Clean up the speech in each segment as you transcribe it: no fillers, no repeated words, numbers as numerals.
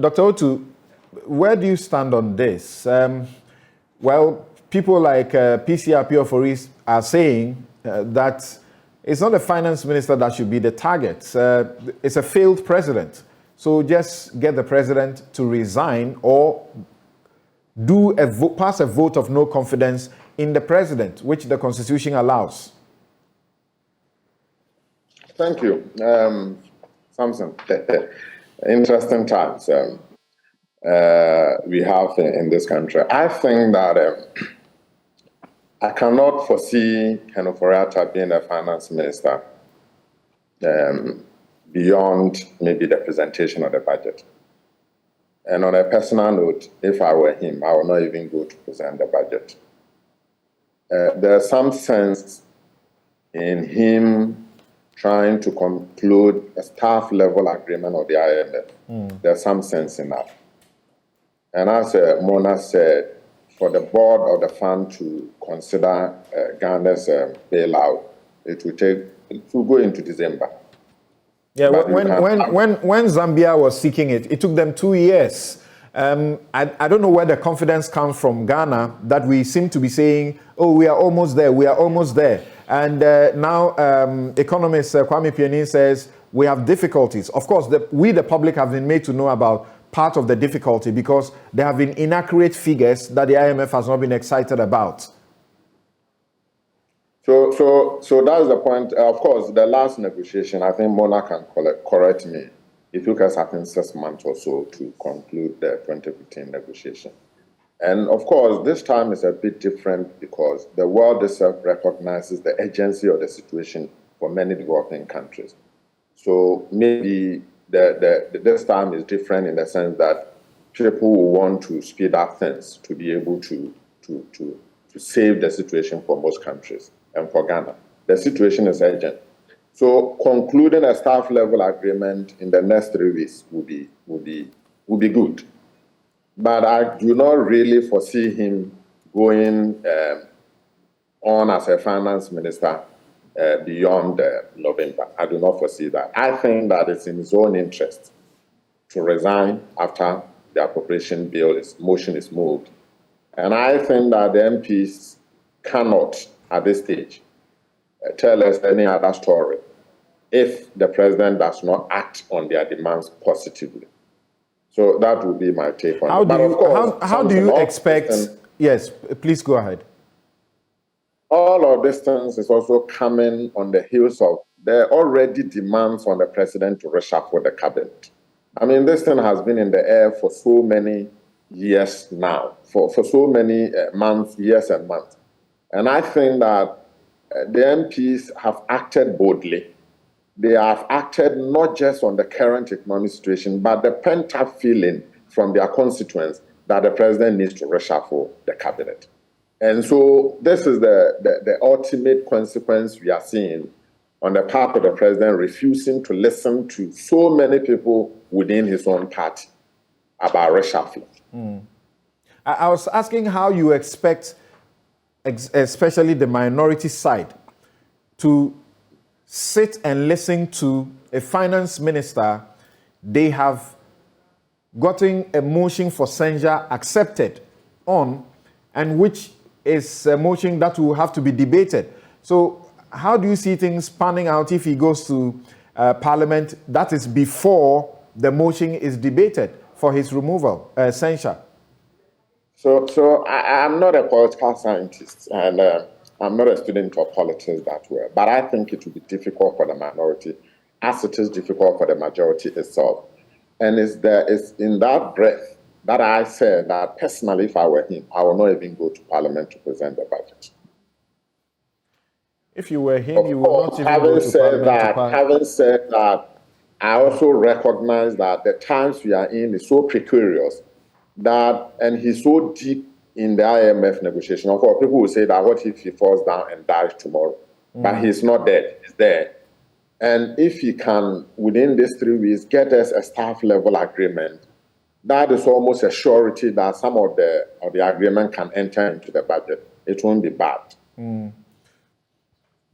Dr. Otu, where do you stand on this? Well, people like PCRP Ofori are saying that it's not the finance minister that should be the target. It's a failed president. So just get the president to resign or pass a vote of no confidence in the president, which the Constitution allows. Thank you, Samson. Interesting times we have in this country. I think that I cannot foresee Ofori Atta being a finance minister beyond maybe the presentation of the budget. And on a personal note, if I were him, I would not even go to present the budget. There's some sense in him trying to conclude a staff-level agreement of the IMF. There's some sense in that. And as Mona said, for the board of the fund to consider Ghana's bailout, it will go into December. Yeah, when Zambia was seeking it, it took them 2 years. I don't know where the confidence comes from Ghana that we seem to be saying, oh, we are almost there, we are almost there. And now economist Kwame Pianin says we have difficulties. Of course, we, the public, have been made to know about part of the difficulty because there have been inaccurate figures that the IMF has not been excited about. So that's the point. Of course, the last negotiation, I think Mona can correct me. It took us, I think, 6 months or so to conclude the 2015 negotiation. And of course, this time is a bit different because the world itself recognizes the urgency of the situation for many developing countries. So maybe this time is different in the sense that people will want to speed up things to be able to save the situation for most countries and for Ghana. The situation is urgent. So concluding a staff-level agreement in the next 3 weeks would be good. But I do not really foresee him going on as a finance minister beyond November. I do not foresee that. I think that it's in his own interest to resign after the appropriation motion is moved. And I think that the MPs cannot, at this stage, tell us any other story if the president does not act on their demands positively. So that would be my take on it. How do you expect... Yes, please go ahead. All of this things is also coming on the heels of the already demands on the president to reshuffle the cabinet. I mean, this thing has been in the air for so many years now, for so many months, years and months. And I think that the MPs have acted boldly. They have acted not just on the current economic situation, but the pent-up feeling from their constituents that the president needs to reshuffle the cabinet. And so this is the ultimate consequence we are seeing on the part of the president refusing to listen to so many people within his own party about reshuffling. I was asking how you expect, especially the minority side, to sit and listen to a finance minister. They have gotten a motion for censure accepted on, and which is a motion that will have to be debated. So how do you see things panning out if he goes to Parliament? That is before the motion is debated for his removal, censure. So I'm not a political scientist, and I'm not a student of politics that well, but I think it will be difficult for the minority as it is difficult for the majority itself. And it's in that breath that I said that personally, if I were him, I would not even go to Parliament to present the budget. If you were him, you would not even go to Parliament. Having said that, I also recognize that the times we are in is so precarious that, and he's so deep in the IMF negotiation. Of course, people will say that what if he falls down and dies tomorrow? But he's not dead, he's there. And if he can, within these 3 weeks, get us a staff-level agreement, that is almost a surety that some of the agreement can enter into the budget. It won't be bad.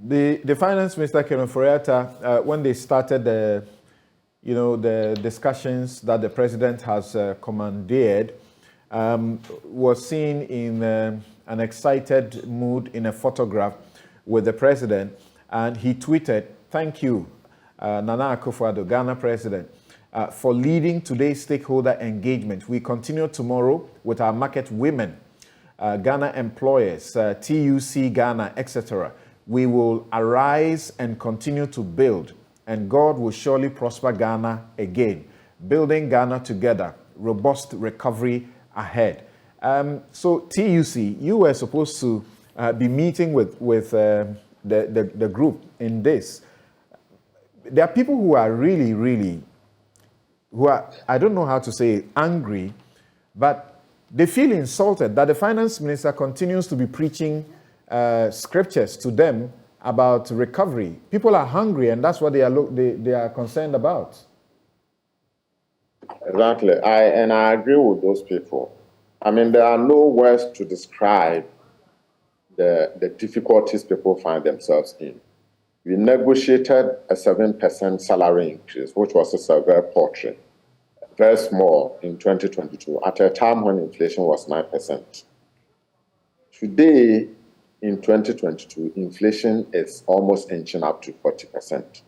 The finance minister, Ofori Atta, when they started you know, the discussions that the president has commandeered, was seen in an excited mood in a photograph with the president, and he tweeted, "Thank you, Nana Akufo-Addo, Ghana president, for leading today's stakeholder engagement. We continue tomorrow with our market women, Ghana employers, TUC Ghana, etc. We will arise and continue to build, and God will surely prosper Ghana again. Building Ghana together, robust recovery ahead." So TUC, you were supposed to be meeting with the group in this. There are people who are really, who are, I don't know how to say, angry, but they feel insulted that the finance minister continues to be preaching scriptures to them about recovery. People are hungry, and that's what they are concerned about. Exactly. I agree with those people. I mean, there are no words to describe the difficulties people find themselves in. We negotiated a 7% salary increase, which was a severe portrait, very small in 2022, at a time when inflation was 9%. Today, in 2022, inflation is almost inching up to 40%.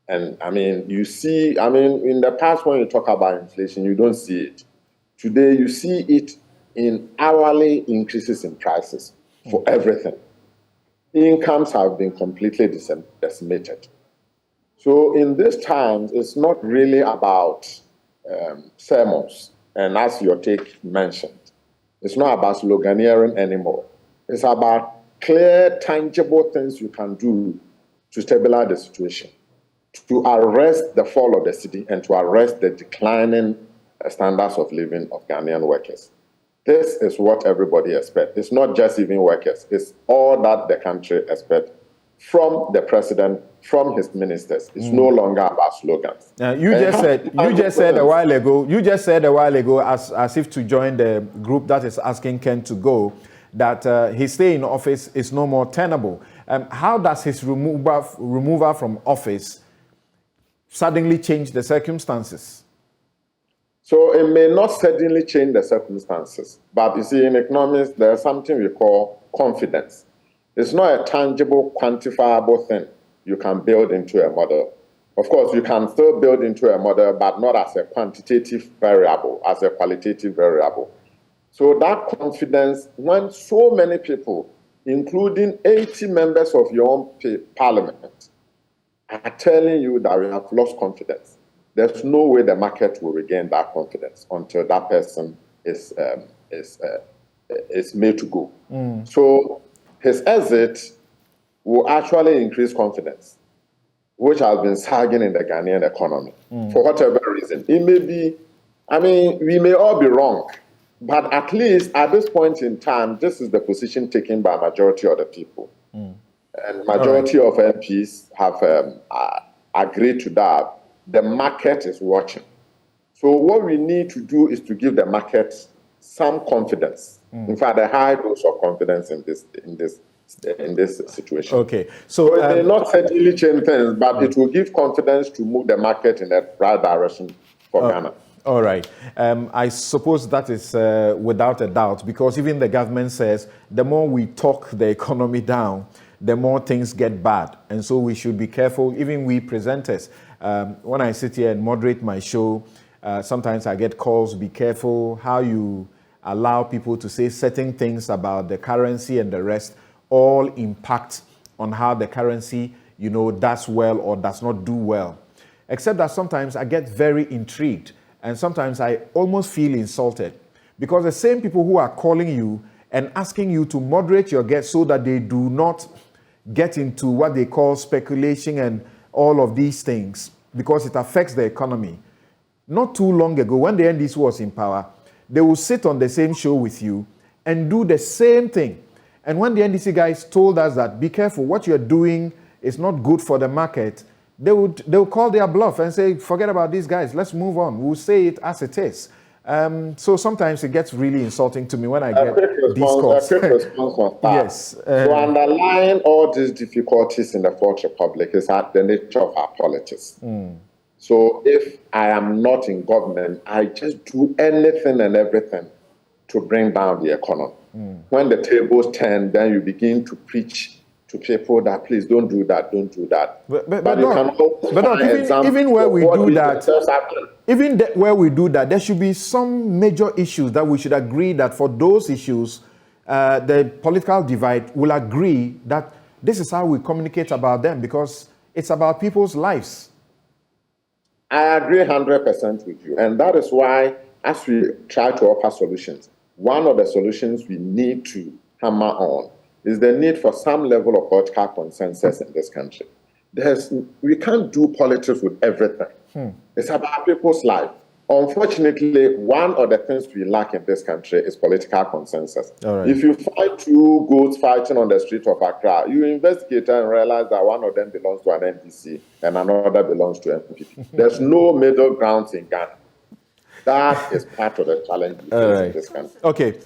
And I mean, you see, I mean, in the past, when you talk about inflation, you don't see it. Today, you see it in hourly increases in prices for everything. Incomes have been completely decimated. So in these times, it's not really about sermons, and as your take mentioned, it's not about sloganeering anymore. It's about clear, tangible things you can do to stabilize the situation, to arrest the fall of the city, and to arrest the declining standards of living of Ghanaian workers. This is what everybody expects. It's not just even workers. It's all that the country expects from the president, from his ministers. It's no longer about slogans. You just said a while ago, as if to join the group that is asking Ken to go, that his stay in office is no more tenable. How does his removal from office suddenly change the circumstances? So it may not suddenly change the circumstances, but you see, in economics, there's something we call confidence. It's not a tangible, quantifiable thing you can build into a model. Of course, you can still build into a model, but not as a quantitative variable, as a qualitative variable. So that confidence, when so many people, including 80 members of your own parliament, are telling you that we have lost confidence, there's no way the market will regain that confidence until that person is made to go. So his exit will actually increase confidence, which has been sagging in the Ghanaian economy for whatever reason. It may be, I mean, we may all be wrong, but at least at this point in time, this is the position taken by majority of the people. And majority of MPs have agreed to that. The market is watching. So what we need to do is to give the market some confidence. In fact, a high dose of confidence in this situation. Okay. So it may not certainly change things, but it will give confidence to move the market in the right direction for Ghana. All right. I suppose that is without a doubt, because even the government says the more we talk the economy down, the more things get bad. And so we should be careful, even we presenters. When I sit here and moderate my show, sometimes I get calls, be careful how you allow people to say certain things about the currency and the rest, all impact on how the currency, does well or does not do well. Except that sometimes I get very intrigued, and sometimes I almost feel insulted, because the same people who are calling you and asking you to moderate your guests so that they do not get into what they call speculation and all of these things, because it affects the economy. Not too long ago, when the NDC was in power, they would sit on the same show with you and do the same thing. And when the NDC guys told us that, be careful, what you're doing is not good for the market, they would call their bluff and say, forget about these guys, let's move on. We'll say it as it is. So sometimes it gets really insulting to me when I get these calls. A quick response on that. Yes. So underlying all these difficulties in the Fourth Republic is at the nature of our politics. So if I am not in government, I just do anything and everything to bring down the economy. When the tables turn, then you begin to preach to people that please don't do that, don't do that. But you can also even where we do that, even where we do that, there should be some major issues that we should agree that for those issues, the political divide will agree that this is how we communicate about them, because it's about people's lives. I agree 100% with you. And that is why, as we try to offer solutions, one of the solutions we need to hammer on is the need for some level of political consensus in this country. We can't do politics with everything. It's about people's life. Unfortunately, one of the things we lack in this country is political consensus. Right. If you find two goats fighting on the street of Accra, you investigate and realize that one of them belongs to an NDC and another belongs to MPP. There's no middle ground in Ghana. That is part of the challenge in this country. Okay.